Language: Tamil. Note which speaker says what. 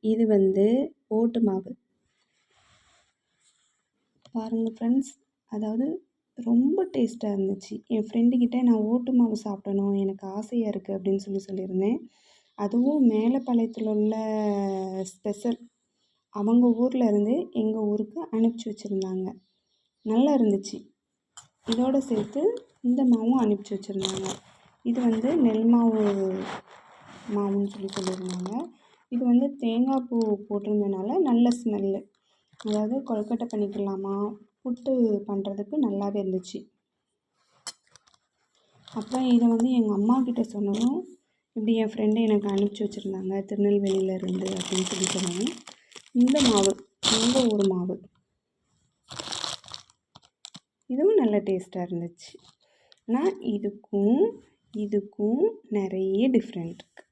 Speaker 1: இது வந்து ஓட்டு மாவு. பாருங்கள் ஃப்ரெண்ட்ஸ், அதாவது ரொம்ப டேஸ்ட்டாக இருந்துச்சு. என் ஃப்ரெண்டுக்கிட்ட நான் ஓட்டு மாவு சாப்பிடணும், எனக்கு ஆசையாக இருக்குது அப்படின்னு சொல்லியிருந்தேன். அதுவும் மேலப்பாளையத்தில் உள்ள ஸ்பெஷல். அவங்க ஊரில் இருந்து எங்கள் ஊருக்கு அனுப்பிச்சி வச்சுருந்தாங்க. நல்லா இருந்துச்சு. இதோடு சேர்த்து இந்த மாவும் அனுப்பிச்சி வச்சுருந்தாங்க. இது வந்து நெல் மாவுன்னு சொல்லியிருந்தாங்க. இது வந்து தேங்காய் பூ போட்டிருந்தனால நல்ல ஸ்மெல்லு. அதாவது கொழுக்கட்டை பண்ணிக்கலாமா, புட்டு பண்ணுறதுக்கு நல்லாவே இருந்துச்சு. அப்புறம் இதை வந்து எங்கள் அம்மாக்கிட்ட சொன்னதும், இப்படி என் ஃப்ரெண்டு எனக்கு அனுப்பிச்சி வச்சுருந்தாங்க திருநெல்வேலியிலேருந்து அப்படின்னு சொன்னாங்க. இந்த மாவு எங்கள் ஊர் மாவு, இதுவும் நல்ல டேஸ்ட்டாக இருந்துச்சு. ஆனால் இதுக்கும் நிறைய டிஃப்ரெண்ட் இருக்குது.